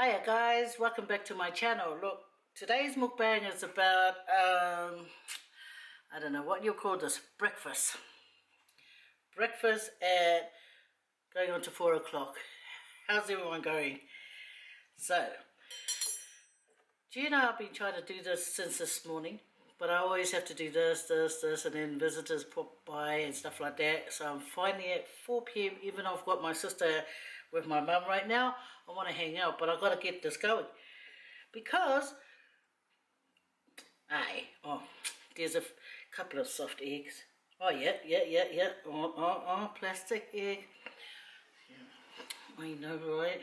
Hiya guys, welcome back to my channel. Look, today's mukbang is about, I don't know what you call this, breakfast. Breakfast at going on to 4 o'clock. How's everyone going? So, do you know I've been trying to do this since this morning, but I always have to do this, and then visitors pop by and stuff like that. So I'm finally at 4 p.m, even though I've got my sister with my mum right now. I want to hang out, but I've got to get this going. Because, there's a couple of soft eggs. Oh, yeah. Oh, plastic egg. Yeah. I know, right?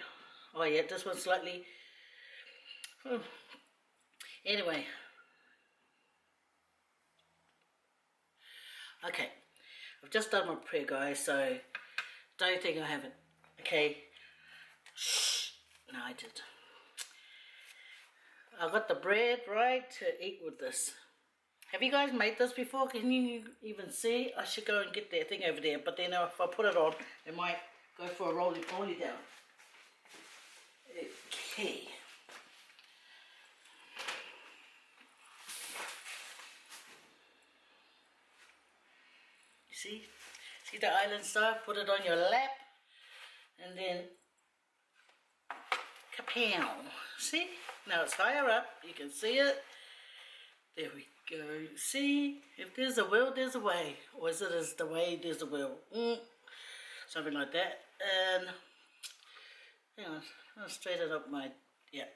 Oh, yeah, this one's slightly... Anyway. Okay. I've just done my prayer, guys, so don't think I haven't. Okay. Shh. No, I did. I got the bread, right, to eat with this. Have you guys made this before? Can you even see? I should go and get that thing over there, but then if I put it on, it might go for a rolling down. Okay. See the island star? Put it on your lap, and then kapow. See? Now it's higher up. You can see it. There we go. See? If there's a will, there's a way. Or is it as the way, there's a will? Something like that. And hang on, I'll straighten up my, yeah.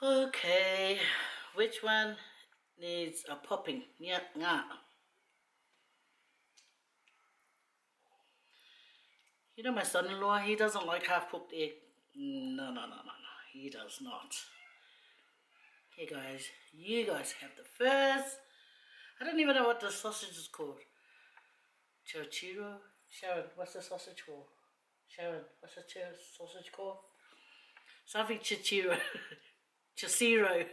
Okay. Which one needs a popping? Yeah, nah. You know my son-in-law, he doesn't like half-cooked egg. No. He does not. Hey guys, you guys have the first. I don't even know what the sausage is called. Chorizo? Sharon, what's the sausage called? Sharon, what's the sausage called? Something Chiciro. Chiciro.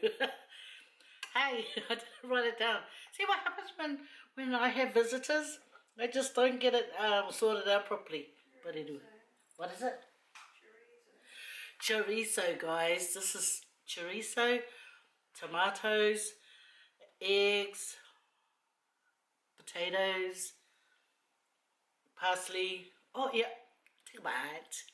Hey, I didn't write it down. See what happens when I have visitors? I just don't get it sorted out properly. But anyway, what is it? Chorizo, guys. This is chorizo, tomatoes, eggs, potatoes, parsley. Oh, yeah. Take a bite.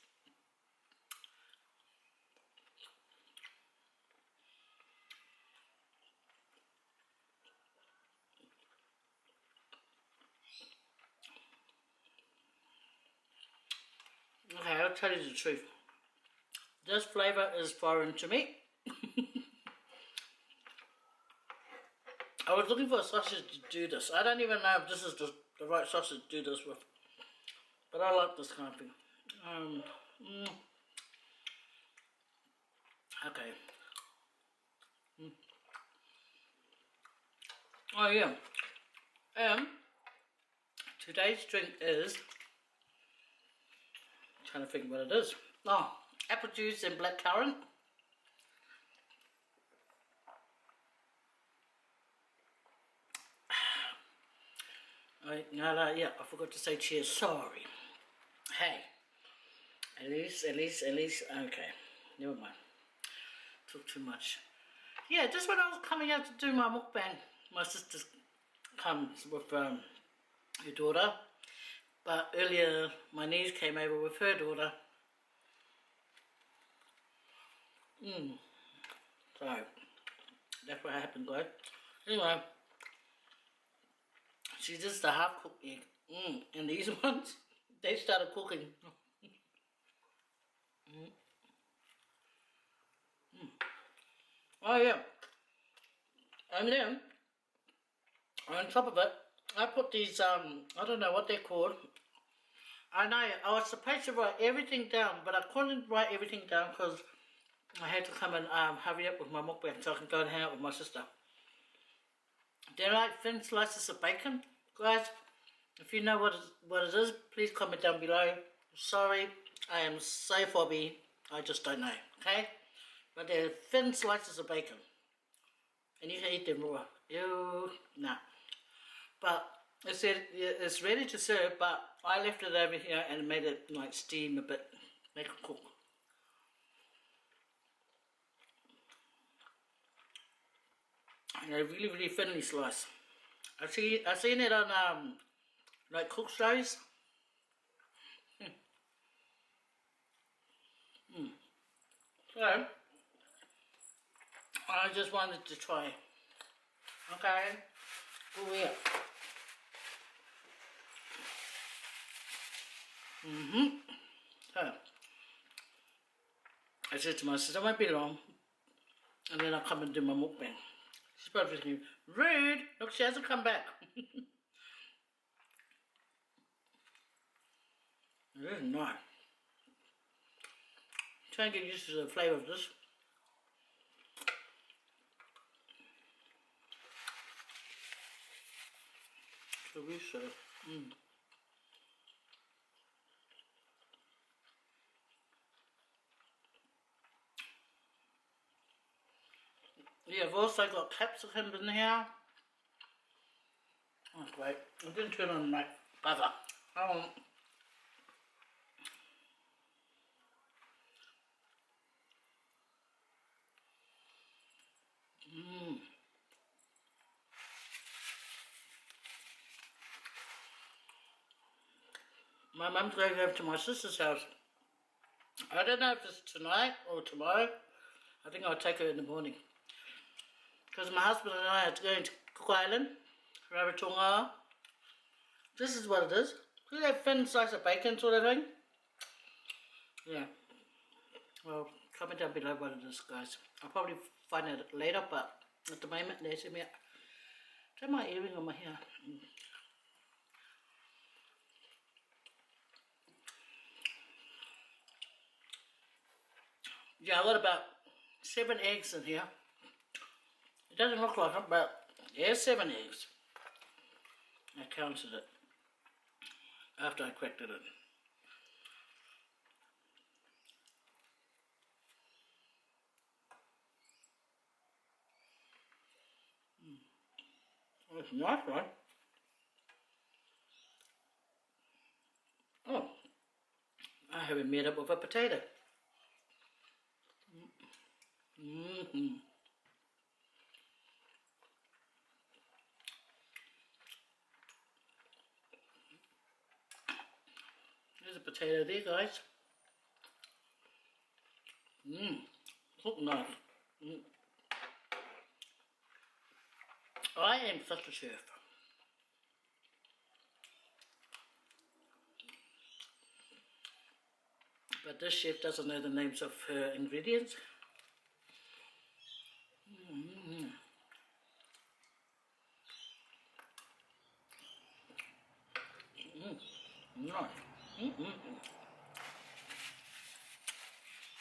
Okay, I'll tell you the truth. This flavour is foreign to me. I was looking for a sausage to do this. I don't even know if this is the right sausage to do this with. But I like this kind of thing. Okay. Oh yeah. Today's drink is... I'm trying to think what it is. Oh, apple juice and blackcurrant. Yeah, I forgot to say cheers. Sorry. Hey, at least, okay, never mind. Talk too much. Yeah, just when I was coming out to do my mukbang, my sister comes with her daughter, but earlier my niece came over with her daughter. So, that's what happened, guys. Anyway, she just the half-cooked egg. And these ones, they started cooking. Oh yeah. And then, on top of it, I put these, I don't know what they're called. I know, I was supposed to write everything down, but I couldn't write everything down because I had to come and hurry up with my mukbang so I can go and hang out with my sister. They're like thin slices of bacon, guys. If you know what it is, please comment down below. Sorry, I am so fobby. I just don't know, okay? But they're thin slices of bacon. And you can eat them raw. Ew, no. But it said it's ready to serve, but I left it over here and made it like steam a bit, make it cook. They're really, really thinly sliced. I seen it on like cook shows. So I just wanted to try. Okay. Oh yeah. So I said to my sister, it won't be long, and then I'll come and do my mukbang. She's probably thinking, rude. Look, she hasn't come back. It is nice. Try and get used to the flavour of this. Chorizo. Yeah, I've also got capsicum in here. Oh, great. I didn't turn on my butter. My mum's going over to my sister's house. I don't know if it's tonight or tomorrow. I think I'll take her in the morning. Because my husband and I are going to Cook Island, Rarotonga. This is what it is. See that thin slice of bacon sort of thing? Yeah. Well, comment down below what it is, guys. I'll probably find it later, but at the moment, there's me. Try my earring on my hair. Yeah, I got about 7 eggs in here. It doesn't look like it, but there's 7 eggs. I counted it after I cracked it in. It's nice, right? Oh, I haven't made up with a potato. There's a potato there, guys. Look nice. I am such a chef. But this chef doesn't know the names of her ingredients. Nice.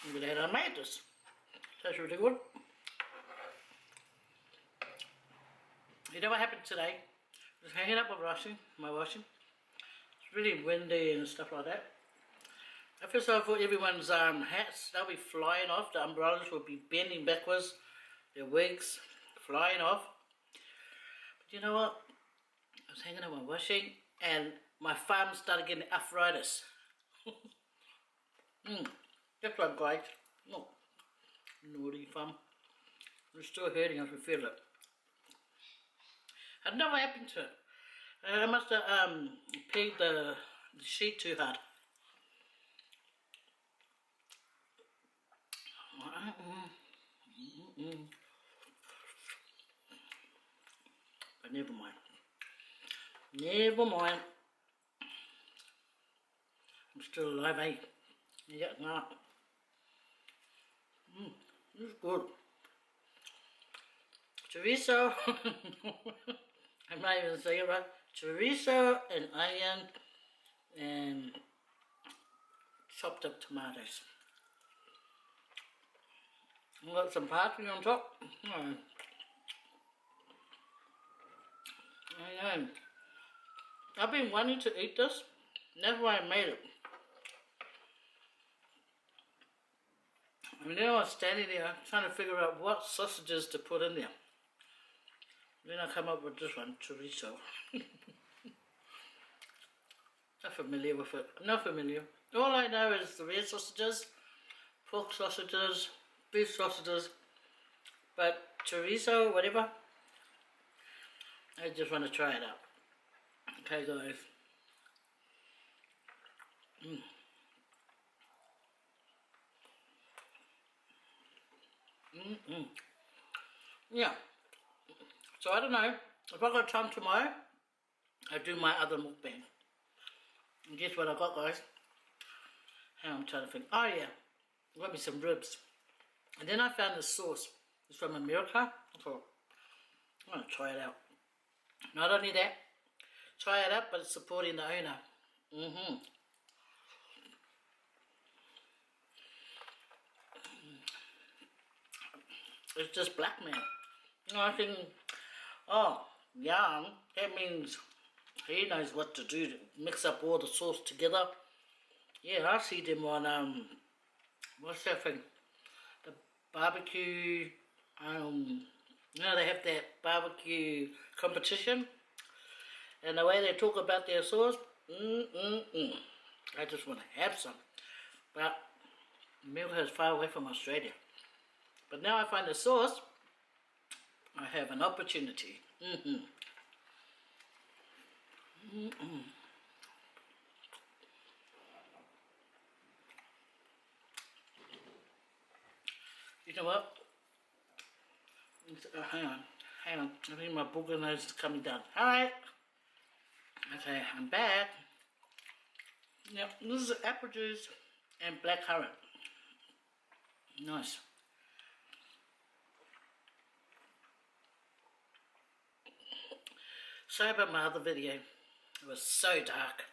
I'm glad I made this. Tastes really good. You know what happened today? I was hanging up with my washing. It's really windy and stuff like that. I feel sorry for everyone's hats. They'll be flying off. The umbrellas will be bending backwards. Their wigs flying off. But you know what? I was hanging up my washing and my thumb started getting arthritis. That's not great. No. Naughty thumb. It's still hurting, I can feel it. I don't know what happened to it. I must have pegged the sheet too hard. But never mind. Never mind. I'm still alive, eh? Yeah, no. This is good. Chorizo. I'm not even saying it right. Chorizo and onion and chopped up tomatoes. I've got some parsley on top. I know. I've been wanting to eat this. And that's why I made it. And then I was standing there trying to figure out what sausages to put in there. Then I come up with this one, chorizo. Not familiar with it. I'm not familiar. All I know is the red sausages, pork sausages, beef sausages, but chorizo, whatever, I just want to try it out. Okay, guys. Yeah. So I don't know. If I got time tomorrow, I'll do my other mukbang. And guess what I got, guys? Hang on, I'm trying to think. Oh yeah, got me some ribs. And then I found this sauce. It's from America. I thought, I'm gonna try it out. Not only that, try it out, but it's supporting the owner. It's just blackmail. You know, I think, oh, yum. That means he knows what to do to mix up all the sauce together. Yeah, I see them on, what's that thing? The barbecue, you know, they have that barbecue competition. And the way they talk about their sauce, I just want to have some. But America is far away from Australia. But now I find the sauce, I have an opportunity. You know what? Hang on. I think my booger nose is coming down. Alright. Okay, I'm back. Yep, this is apple juice and blackcurrant. Nice. Sorry about my other video. It was so dark.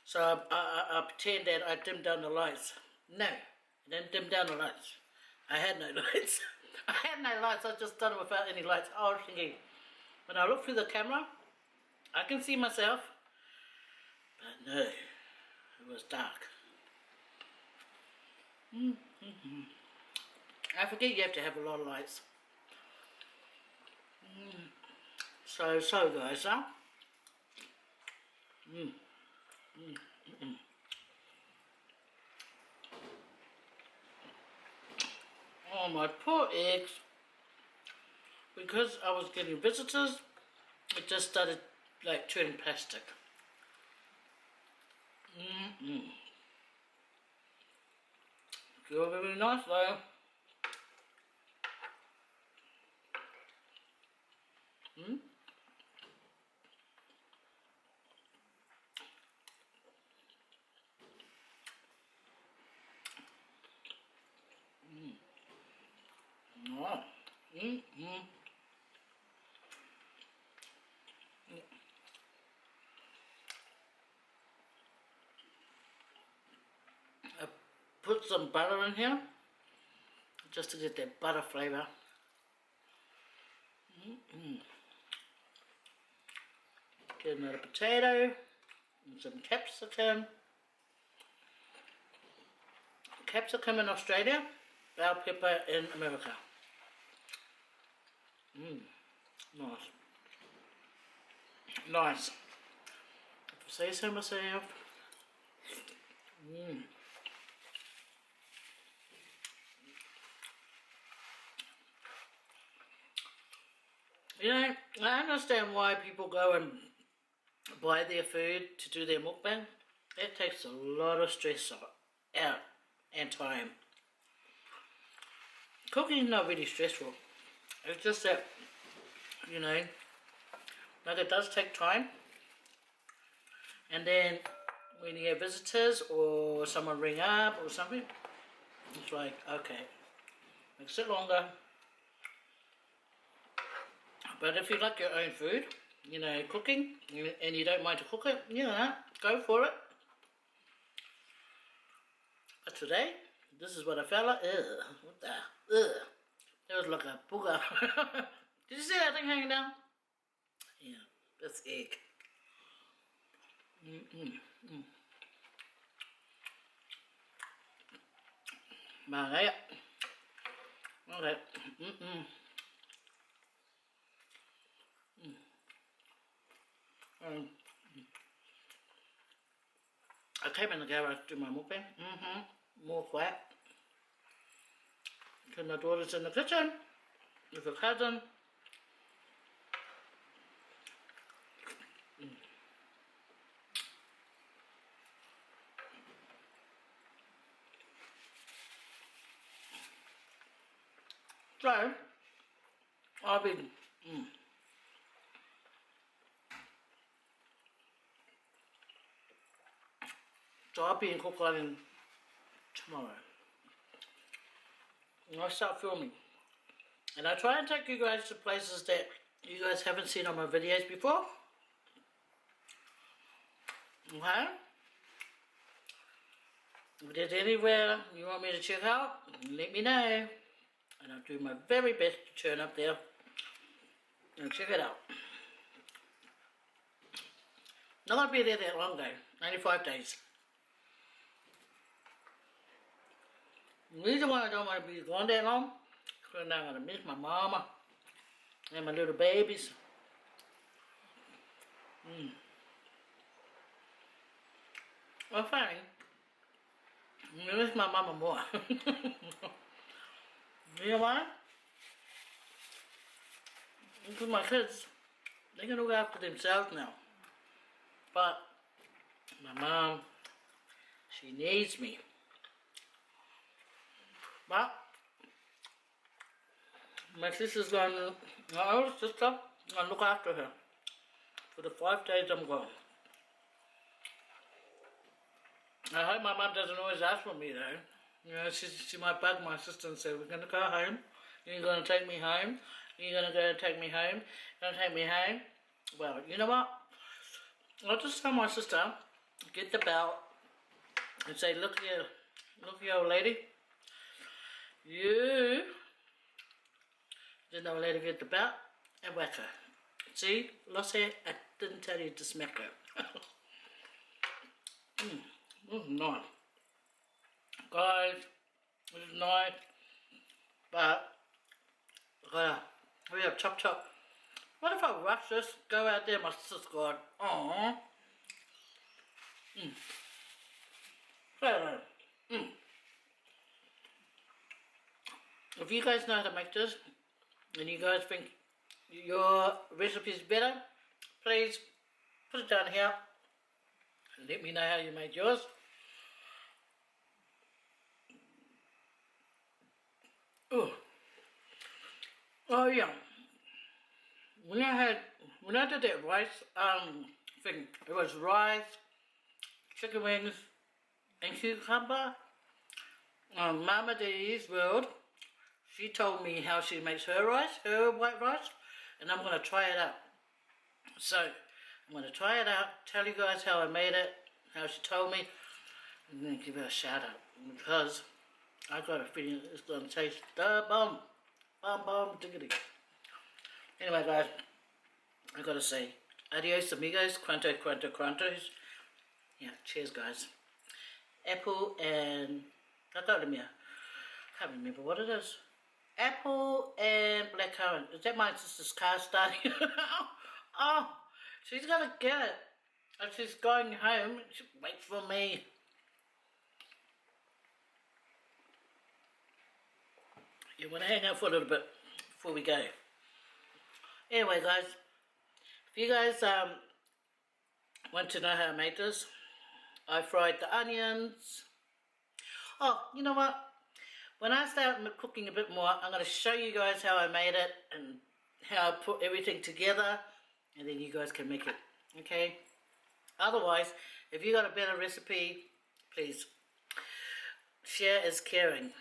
So I pretend that I dimmed down the lights. No, I didn't dim down the lights. I had no lights. I had no lights. I just done it without any lights. I was thinking, when I look through the camera, I can see myself. But no, it was dark. I forget you have to have a lot of lights. So guys, huh? Oh, my poor eggs. Because I was getting visitors, it just started like turning plastic. Feel very nice though. I put some butter in here just to get that butter flavour. Get another potato and some capsicum. Capsicum in Australia, bell pepper in America. Nice. Nice. If I say so myself. You know, I understand why people go and buy their food to do their mukbang. It takes a lot of stress out and time. Cooking is not really stressful. It's just that, you know, like it does take time. And then when you have visitors or someone ring up or something, it's like, okay, makes it longer. But if you like your own food, you know, cooking, and you don't mind to cook it, you know, go for it. But today, this is what I felt like. What the? It was like a booger. Did you see that thing hanging down? Yeah, that's egg. Mà okay. I came in the garage to do my mukbang. More quiet. Because my daughter's in the kitchen with her cousin. So, I've been, I'll be in Cook Island tomorrow. And I start filming. And I try and take you guys to places that you guys haven't seen on my videos before. Okay? If there's anywhere you want me to check out, let me know. And I'll do my very best to turn up there and check it out. Not going to be there that long though, 95 days. The reason why I don't want to be gone that long, because I'm going to miss my mama and my little babies. Well, funny, I miss my mama more. You know why? Because my kids, they can look after themselves now. But my mom, she needs me. But my sister's going to, my older sister, I'm going to look after her for the 5 days I'm gone. I hope my mum doesn't always ask for me though. You know, she might bug my sister and say, we're going to go home, you're going to take me home, you're going to go and take me home, you're going to take me home. Well, you know what? I'll just tell my sister, get the belt and say, look here old lady, you didn't know a lady get the belt and whack her. See, Losse, I didn't tell you to smack her. This is nice. Guys, this is nice, but we have chop chop. What if I rush this, go out there, my sister's gone, aww. If you guys know how to make this, and you guys think your recipe is better, please put it down here and let me know how you made yours. Oh yeah. When I did that rice thing, it was rice, chicken wings, and cucumber. Mama D's World, she told me how she makes her rice, her white rice, and I'm gonna try it out. So I'm gonna try it out, tell you guys how I made it, how she told me, and then give her a shout out because I got a feeling it's gonna taste the bomb. Bomb diggity. Anyway guys, I gotta say, adios amigos, quantos. Yeah, cheers guys. Apple and, I can't remember what it is. Apple and blackcurrant. Is that my sister's car starting? Oh, she's gonna get it. And she's going home, she waits for me. You want to hang out for a little bit before we go. Anyway guys, if you guys want to know how I made this, I fried the onions. Oh, you know what? When I start cooking a bit more, I'm going to show you guys how I made it and how I put everything together, and then you guys can make it, okay? Otherwise, if you got a better recipe, please, share is caring.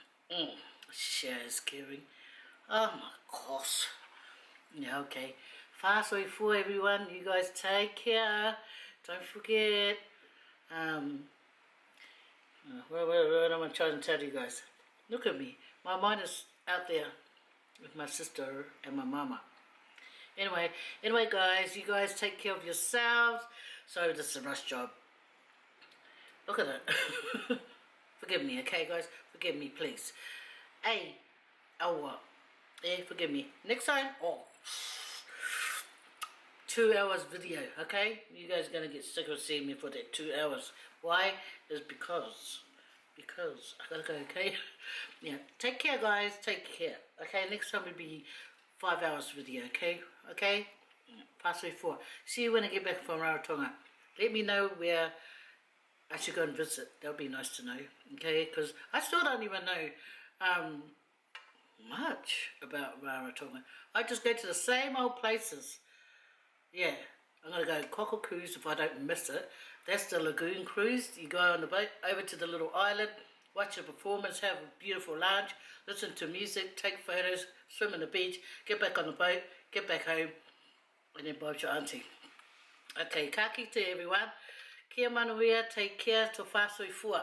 Share is caring. Oh my gosh. Yeah, okay. Fast for everyone. You guys take care. Don't forget. What am I trying to tell you guys? Look at me. My mind is out there with my sister and my mama. Anyway guys, you guys take care of yourselves. Sorry, this is a rush job. Look at it. Forgive me, okay guys? Forgive me, please. Hey, oh what? Yeah, forgive me. Next time, 2 hours video, okay? You guys are gonna get sick of seeing me for that 2 hours. Why? Is because I gotta go, okay? Yeah, take care guys, take care. Okay, next time will be 5 hours video, okay? Okay? Past 4. See you when I get back from Rarotonga. Let me know where I should go and visit. That would be nice to know, okay? Because I still don't even know much about Rarotonga. I just go to the same old places. Yeah, I'm going to go Cockle Cruise if I don't miss it. That's the lagoon cruise. You go on the boat over to the little island, watch a performance, have a beautiful lunch, listen to music, take photos, swim on the beach, get back on the boat, get back home, and then boat your auntie. Okay, ka kite everyone. Kia manuia, take care, to whāsui fua.